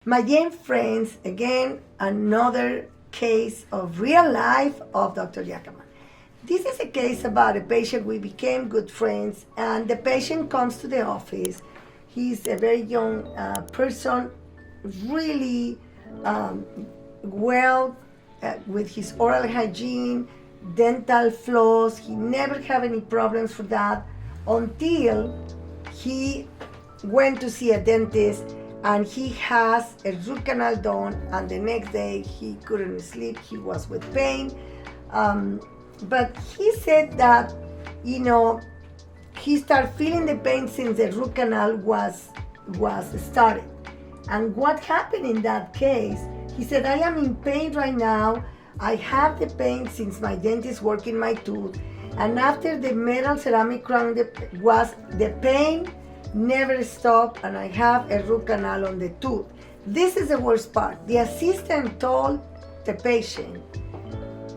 My dear friends, again, another case of real life of Dr. Yacaman. This is a case about a patient. We became good friends, and the patient comes to the office. He's a very young person, really well with his oral hygiene, dental floss. He never had any problems for that until he went to see a dentist and he has a root canal done, and the next day he couldn't sleep. He was with pain. But he said that, he started feeling the pain since the root canal was started. And what happened in that case, he said, I am in pain right now. I have the pain since my dentist working my tooth. And after the metal ceramic crown, the pain never stopped, and I have a root canal on the tooth. This is the worst part. The assistant told the patient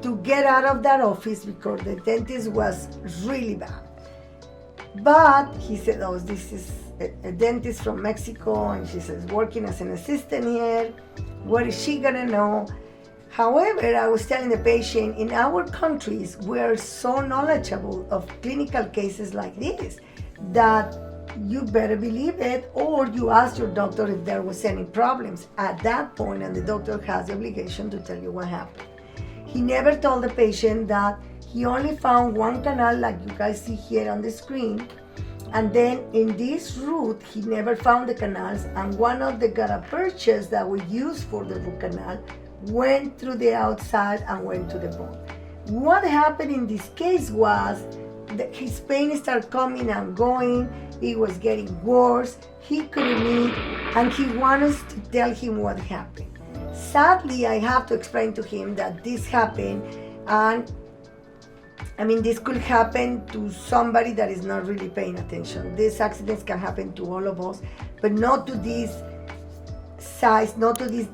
to get out of that office because the dentist was really bad. But he said, oh, this is a dentist from Mexico, and she says, working as an assistant here. What is she gonna know? However, I was telling the patient, in our countries, we are so knowledgeable of clinical cases like this that you better believe it, or you ask your doctor if there was any problems at that point, and the doctor has the obligation to tell you what happened. He never told the patient that he only found one canal, like you guys see here on the screen, and then in this root he never found the canals, and one of the gutta perches that we use for the root canal went through the outside and went to the bone. What happened in this case was that his pain started coming and going. It was getting worse. He couldn't eat, and he wanted us to tell him what happened. Sadly, I have to explain to him that this happened, and this could happen to somebody that is not really paying attention. These accidents can happen to all of us, but not to this size, not to this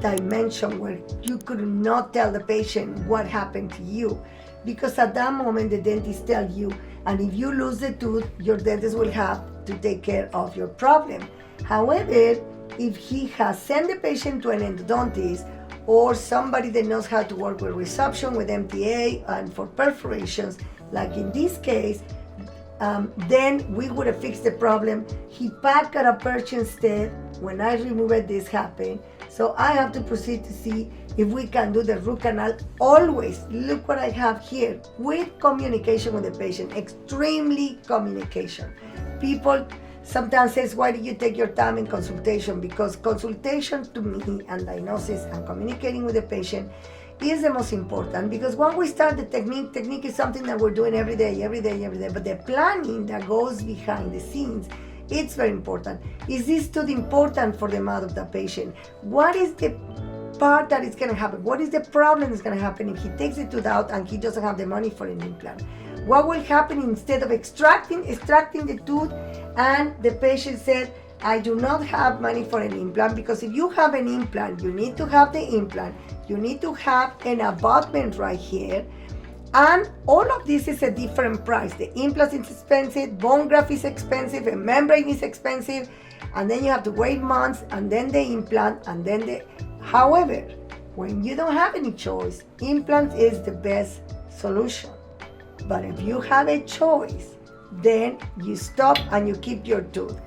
dimension where you could not tell the patient what happened to you. Because at that moment, the dentist tells you, and if you lose the tooth, your dentist will have to take care of your problem. However, if he has sent the patient to an endodontist or somebody that knows how to work with resorption, with MTA, and for perforations, like in this case, then we would have fixed the problem. He packed a perch instead. When I removed it, this happened. So I have to proceed to see if we can do the root canal. Always, look what I have here, with communication with the patient, extremely communication. People sometimes says, why do you take your time in consultation? Because consultation to me and diagnosis and communicating with the patient is the most important, because when we start the technique is something that we're doing every day, but the planning that goes behind the scenes, it's very important. Is this tooth important for the mouth of the patient? What is the part that is going to happen? What is the problem that's going to happen if he takes the tooth out and he doesn't have the money for an implant? What will happen instead of extracting the tooth and the patient said, I do not have money for an implant? Because if you have an implant, you need to have the implant, you need to have an abutment right here, and all of this is a different price. The implant is expensive, bone graft is expensive, a membrane is expensive, and then you have to wait months, and then the implant, and then the... However, when you don't have any choice, implant is the best solution. But if you have a choice, then you stop and you keep your tooth.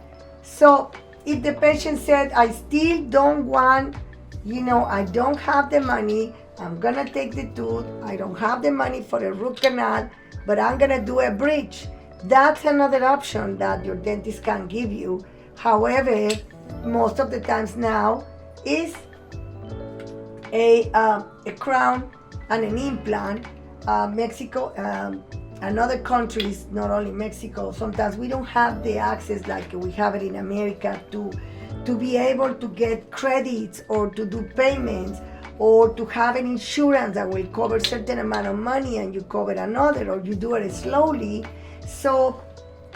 So if the patient said, I still don't want, I don't have the money, I'm gonna take the tooth, I don't have the money for a root canal, but I'm gonna do a bridge. That's another option that your dentist can give you. However, most of the times now is a crown and an implant. Mexico and other countries, not only Mexico, sometimes we don't have the access like we have it in America to be able to get credits or to do payments or to have an insurance that will cover a certain amount of money and you cover another, or you do it slowly. So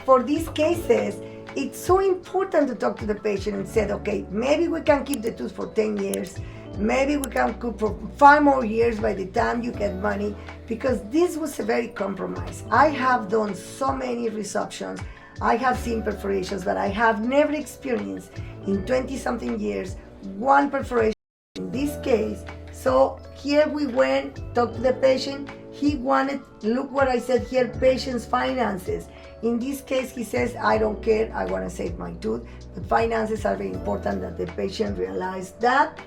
for these cases, it's so important to talk to the patient and say, okay, maybe we can keep the tooth for 10 years. Maybe we can keep for 5 more years by the time you get money, because this was a very compromise. I have done so many resorptions. I have seen perforations, but I have never experienced in 20-something years one perforation in this case. So here we went, talked to the patient. He wanted, look what I said here, patient's finances. In this case, he says, I don't care, I want to save my tooth. But finances are very important that the patient realize that.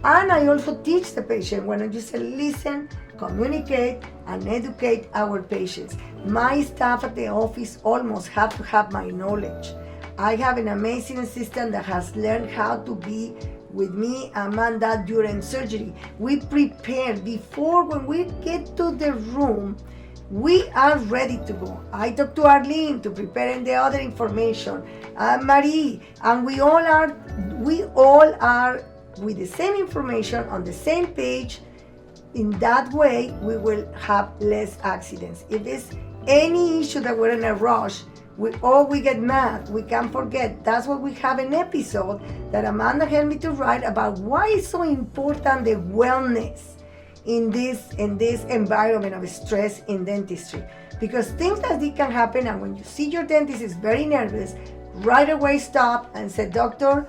And I also teach the patient when I just say, listen, communicate, and educate our patients. My staff at the office almost have to have my knowledge. I have an amazing assistant that has learned how to be with me, Amanda, during surgery. We prepare before, when we get to the room, we are ready to go. I talk to Arlene to prepare the other information, Marie, and we all are with the same information on the same page. In that way, we will have less accidents. If it's any issue that we're in a rush, we get mad, we can't forget. That's why we have an episode that Amanda helped me to write about why it's so important, the wellness in this environment of stress in dentistry. Because things like this can happen, and when you see your dentist is very nervous, right away stop and say, doctor,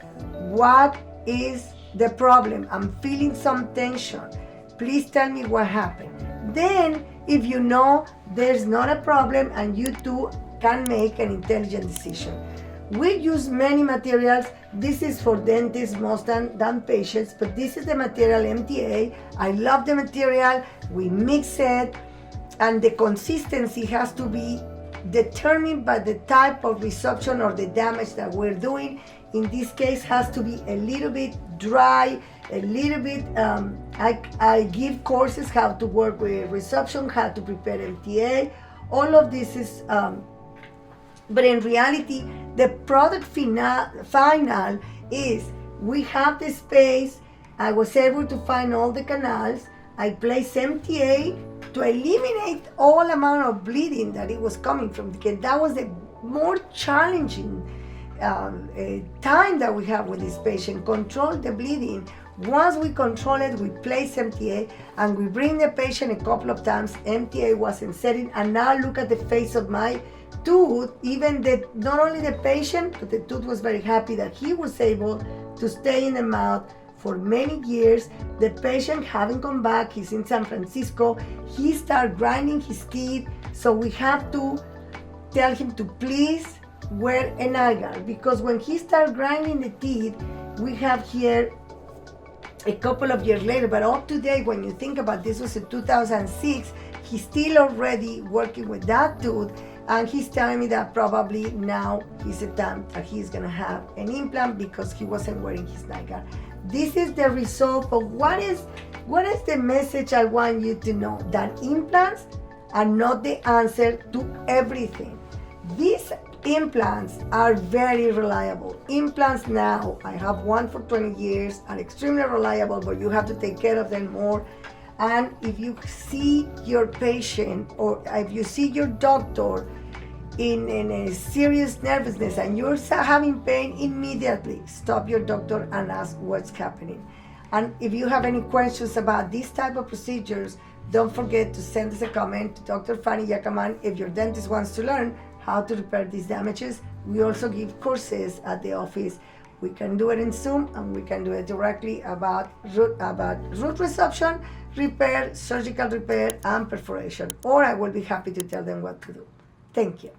what is the problem? I'm feeling some tension. Please tell me what happened. Then, if you know there's not a problem and you two can make an intelligent decision. We use many materials. This is for dentists more than patients, but this is the material MTA. I love the material. We mix it, and the consistency has to be determined by the type of resorption or the damage that we're doing. In this case, has to be a little bit dry, a little bit, I give courses how to work with resorption, how to prepare MTA. All of this is, but in reality, the product final is, we have the space. I was able to find all the canals. I placed MTA to eliminate all amount of bleeding that it was coming from, because that was the more challenging time that we have with this patient. Control the bleeding. Once we control it, we place MTA, and we bring the patient a couple of times. MTA wasn't setting, and now look at the face of my tooth. Even not only the patient, but the tooth was very happy that he was able to stay in the mouth for many years. The patient haven't come back. He's in San Francisco. He started grinding his teeth, so we have to tell him to please wear an agar, because when he started grinding the teeth, we have here a couple of years later, but up to date, when you think about this, was in 2006, he's still already working with that tooth, and he's telling me that probably now is the time that he's gonna have an implant because he wasn't wearing his Nigar. This is the result of what is the message I want you to know, that implants are not the answer to everything. These implants are very reliable. Implants now, I have one for 20 years, are extremely reliable, but you have to take care of them more. And if you see your patient, or if you see your doctor in a serious nervousness and you're having pain, immediately stop your doctor and ask what's happening. And if you have any questions about these type of procedures, don't forget to send us a comment to Dr. Fanny Yakaman if your dentist wants to learn how to repair these damages. We also give courses at the office. We can do it in Zoom, and we can do it directly about root resorption, repair, surgical repair, and perforation. Or I will be happy to tell them what to do. Thank you.